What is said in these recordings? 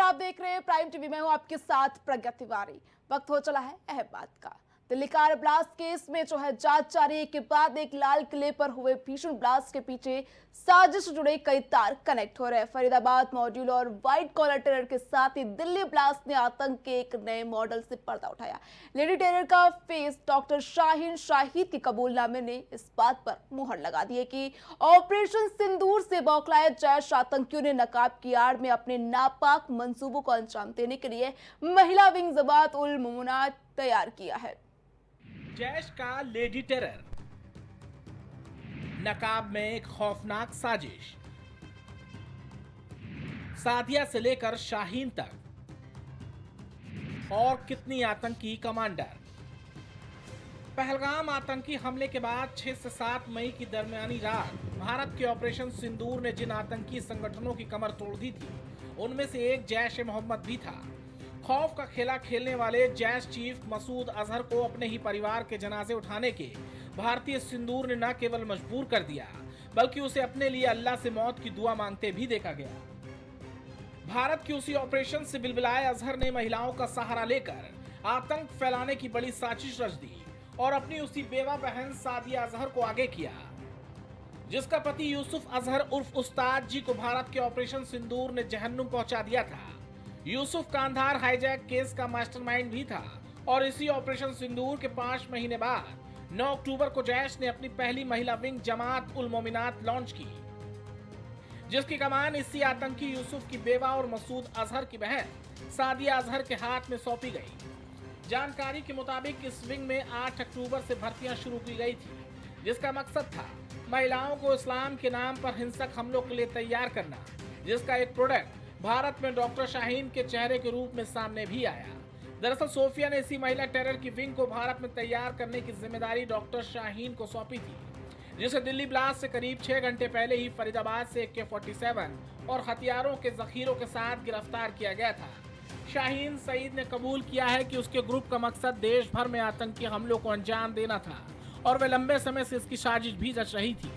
आप देख रहे हैं प्राइम टीवी। मैं हूं आपके साथ प्रज्ञा तिवारी। वक्त हो चला है अहम बात का। दिल्ली कार ब्लास्ट केस में जो है जांच जारी के बाद एक लाल किले पर हुए भीषण ब्लास्ट के पीछे साजिश से जुड़े कई तार कनेक्ट हो रहे हैं। फरीदाबाद मॉड्यूल और व्हाइट कॉलर टेरर के साथ ही दिल्ली ब्लास्ट ने आतंक के एक नए मॉडल से पर्दा उठाया। लेडी टेरर का फेस डॉक्टर शाहीन शाहिद के कबूलनामे ने इस बात पर मुहर लगा दी है कि ऑपरेशन सिंदूर से बौखलाए जैश आतंकियों ने नकाब की आड़ में अपने नापाक मंसूबों को अंजाम देने के लिए महिला विंग जमात उल मोमिनात तैयार किया है। जैश का लेडी टेरर, नकाब में एक खौफनाक साजिश, सादिया से लेकर शाहीन तक, और कितनी आतंकी कमांडर। पहलगाम आतंकी हमले के बाद 6 से 7 मई की दरमियानी रात भारत के ऑपरेशन सिंदूर ने जिन आतंकी संगठनों की कमर तोड़ दी थी, उनमें से एक जैश ए मोहम्मद भी था। खौफ का खेला खेलने वाले जैश चीफ मसूद अजहर को अपने ही परिवार के जनाजे उठाने के भारतीय सिंदूर ने न केवल मजबूर कर दिया, बल्कि उसे अपने लिए अल्लाह से मौत की दुआ मांगते भी देखा गया। भारत की उसी ऑपरेशन से बिलबिलाए अजहर ने महिलाओं का सहारा लेकर आतंक फैलाने की बड़ी साजिश रच दी और अपनी उसी बेवा बहन सादिया अजहर को आगे किया, जिसका पति यूसुफ अजहर उर्फ उस्ताद जी को भारत के ऑपरेशन सिंदूर ने जहन्नुम पहुंचा दिया था। यूसुफ कांधार हाईजैक केस का मास्टरमाइंड भी था और इसी ऑपरेशन सिंदूर के 5 महीने बाद 9 अक्टूबर को जैश ने अपनी पहली महिला विंग जमात उल मोमिनात लॉन्च की, जिसकी कमान इसी आतंकी यूसुफ की बेवा और मसूद अजहर की बहन सादिया अजहर के हाथ में सौंपी गई। जानकारी के मुताबिक इस विंग में 8 अक्टूबर से भर्तियां शुरू की गई थी, जिसका मकसद था महिलाओं को इस्लाम के नाम पर हिंसक हमलों के लिए तैयार करना, जिसका एक प्रोडक्ट भारत में डॉक्टर शाहीन के चेहरे के रूप में सामने भी आया। दरअसल सोफिया ने इसी महिला टेरर की विंग को भारत में तैयार करने की जिम्मेदारी डॉक्टर शाहीन को सौंपी थी, जिसे दिल्ली ब्लास्ट से करीब 6 घंटे पहले ही फरीदाबाद से AK-47 और हथियारों के जखीरों के साथ गिरफ्तार किया गया था। शाहीन सईद ने कबूल किया है कि उसके ग्रुप का मकसद देश भर में आतंकी हमलों को अंजाम देना था और वे लंबे समय से इसकी साजिश भी रच रही थी।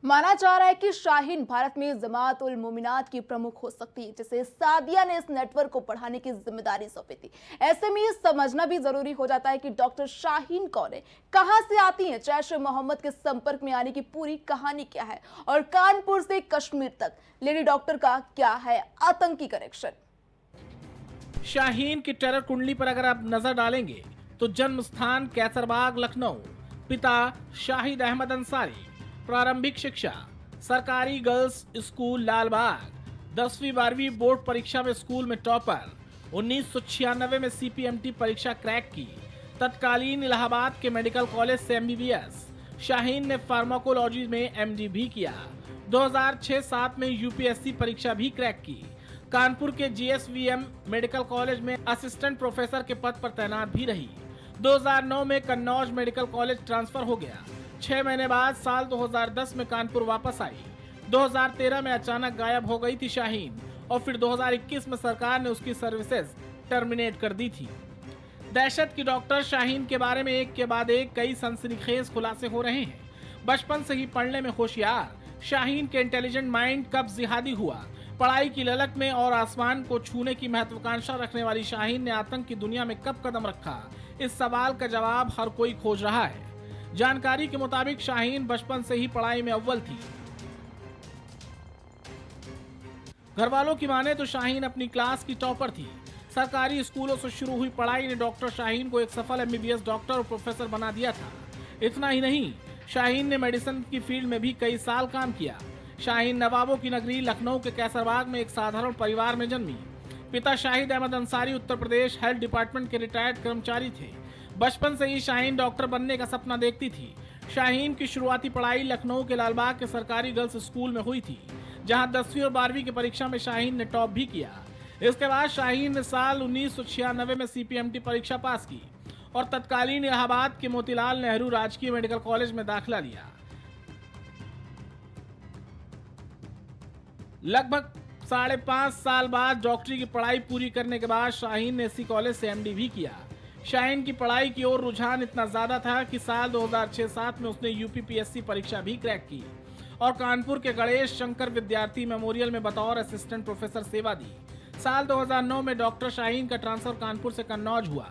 माना जा रहा है कि शाहीन भारत में जमात उल मोमिनात की प्रमुख हो सकती है, जिसे सादिया ने इस नेटवर्क को बढ़ाने की जिम्मेदारी सौंपी थी। ऐसे में ये समझना भी जरूरी हो जाता है कि डॉक्टर शाहीन कौन है, कहां से आती हैं, जैश ए मोहम्मद के संपर्क में आने की पूरी कहानी क्या है और कानपुर से कश्मीर तक लेडी डॉक्टर का क्या है आतंकी कनेक्शन। शाहीन की टेरर कुंडली पर अगर आप नजर डालेंगे तो जन्म स्थान कैसरबाग लखनऊ, पिता शाहिद अहमद अंसारी, प्रारंभिक शिक्षा सरकारी गर्ल्स स्कूल लालबाग, 10वीं 12वीं बोर्ड परीक्षा में स्कूल में टॉपर, 1996 में CPMT परीक्षा क्रैक की, तत्कालीन इलाहाबाद के मेडिकल कॉलेज से MBBS, शाहीन ने फार्माकोलॉजी में MD भी किया, 2006-7 में UPSC परीक्षा भी क्रैक की, कानपुर के GSVM मेडिकल कॉलेज में असिस्टेंट प्रोफेसर के पद पर तैनात भी रही। 2009 में कन्नौज मेडिकल कॉलेज ट्रांसफर हो गया। 6 महीने बाद साल 2010 में कानपुर वापस आई। 2013 में अचानक गायब हो गई थी शाहीन और फिर 2021 में सरकार ने उसकी सर्विसेज टर्मिनेट कर दी थी। दहशत की डॉक्टर शाहीन के बारे में एक के बाद एक कई सनसनीखेज खुलासे हो रहे हैं। बचपन से ही पढ़ने में होशियार शाहीन के इंटेलिजेंट माइंड कब जिहादी हुआ, पढ़ाई की ललक में और आसमान को छूने की महत्वाकांक्षा रखने वाली शाहीन ने आतंक की दुनिया में कब कदम रखा, इस सवाल का जवाब हर कोई खोज रहा है। जानकारी के मुताबिक शाहीन बचपन से ही पढ़ाई में अव्वल थी। घर वालों की माने तो शाहीन अपनी क्लास की टॉपर थी। सरकारी स्कूलों से शुरू हुई पढ़ाई ने डॉक्टर शाहीन को एक सफल MBBS डॉक्टर और प्रोफेसर बना दिया था। इतना ही नहीं, शाहीन ने मेडिसिन की फील्ड में भी कई साल काम किया। शाहीन नवाबों की नगरी लखनऊ के कैसरबाग में एक साधारण परिवार में जन्मी। पिता शाहिद अहमद अंसारी उत्तर प्रदेश हेल्थ डिपार्टमेंट के रिटायर्ड कर्मचारी थे। बचपन से ही शाहीन डॉक्टर बनने का सपना देखती थी। शाहीन की शुरुआती पढ़ाई लखनऊ के लालबाग के सरकारी गर्ल्स स्कूल में हुई थी, जहां 10वीं और 12वीं की परीक्षा में शाहीन ने टॉप भी किया। इसके बाद शाहीन ने साल 1996 में CPMT परीक्षा पास की और तत्कालीन इलाहाबाद के मोतीलाल नेहरू राजकीय मेडिकल कॉलेज में दाखिला लिया। लगभग 5.5 साल बाद डॉक्टरी की पढ़ाई पूरी करने के बाद शाहीन ने इसी कॉलेज से MD भी किया। शाहीन की पढ़ाई की ओर रुझान इतना ज्यादा था कि साल 2006-7 में उसने UPPSC परीक्षा भी क्रैक की और कानपुर के गणेश शंकर विद्यार्थी मेमोरियल में बतौर असिस्टेंट प्रोफेसर सेवा दी। साल 2009 में डॉक्टर शाहीन का ट्रांसफर कानपुर से कन्नौज हुआ,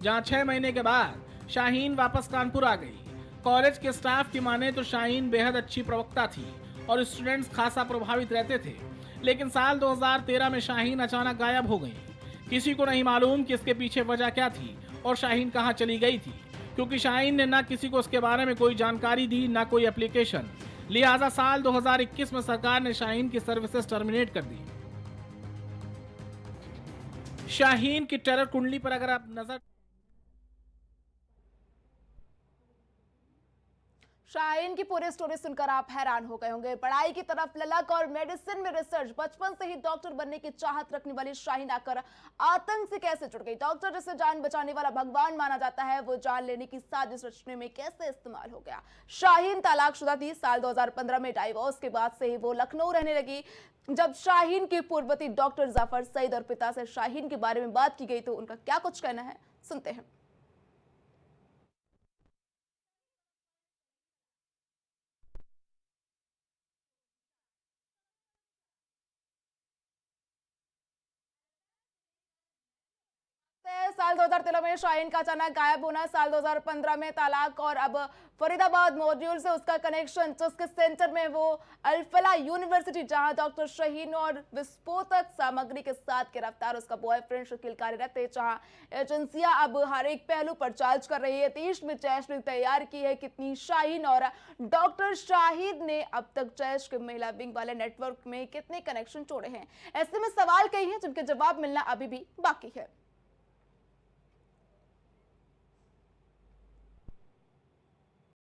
जहां 6 महीने के बाद शाहीन वापस कानपुर आ गई। कॉलेज के स्टाफ की माने तो शाहीन बेहद अच्छी प्रवक्ता थी और स्टूडेंट्स खासा प्रभावित रहते थे। लेकिन साल 2013 में शाहीन अचानक गायब हो गई। किसी को नहीं मालूम कि इसके पीछे वजह क्या थी और शाहीन कहां चली गई थी, क्योंकि शाहीन ने ना किसी को उसके बारे में कोई जानकारी दी, ना कोई एप्लीकेशन। लिहाजा साल 2021 में सरकार ने शाहीन की सर्विसेज टर्मिनेट कर दी। शाहीन की टेरर कुंडली पर अगर आप नजर, शाहीन की पूरी स्टोरी सुनकर आप हैरान हो गए होंगे। पढ़ाई की तरफ ललक और मेडिसिन में रिसर्च, बचपन से ही डॉक्टर बनने की चाहत रखने वाली शाहीन आकर आतंक से कैसे जुड़ गई। डॉक्टर जिसे जान बचाने वाला भगवान माना जाता है, वो जान लेने की साजिश रचने में कैसे इस्तेमाल हो गया। शाहीन तलाकशुदा थी। साल 2015 में डाइवोर्स के बाद से ही वो लखनऊ रहने लगी। जब शाहीन के पूर्ववती डॉक्टर जाफर सईद और पिता से शाहीन के बारे में बात की गई तो उनका क्या कुछ कहना है, सुनते हैं। साल 2013 में शाहीन का अचानक गायब होना, साल 2015 में तलाक और अब फरीदाबाद मॉड्यूल से उसका कनेक्शन, जिसके सेंटर में वो अल्फला यूनिवर्सिटी, जहां डॉक्टर शाहीन और विस्फोटक सामग्री के साथ गिरफ्तार उसका बॉयफ्रेंड शकील कार्यरत है। जहां एजेंसियां अब हर एक पहलू पर जांच कर रही है। देश में जैश ने तैयार की है कितनी शाहीन और डॉक्टर शाहीन ने अब तक जैश के महिला विंग वाले नेटवर्क में कितने कनेक्शन जोड़े हैं। ऐसे में सवाल कई हैं जिनके जवाब मिलना अभी भी बाकी है।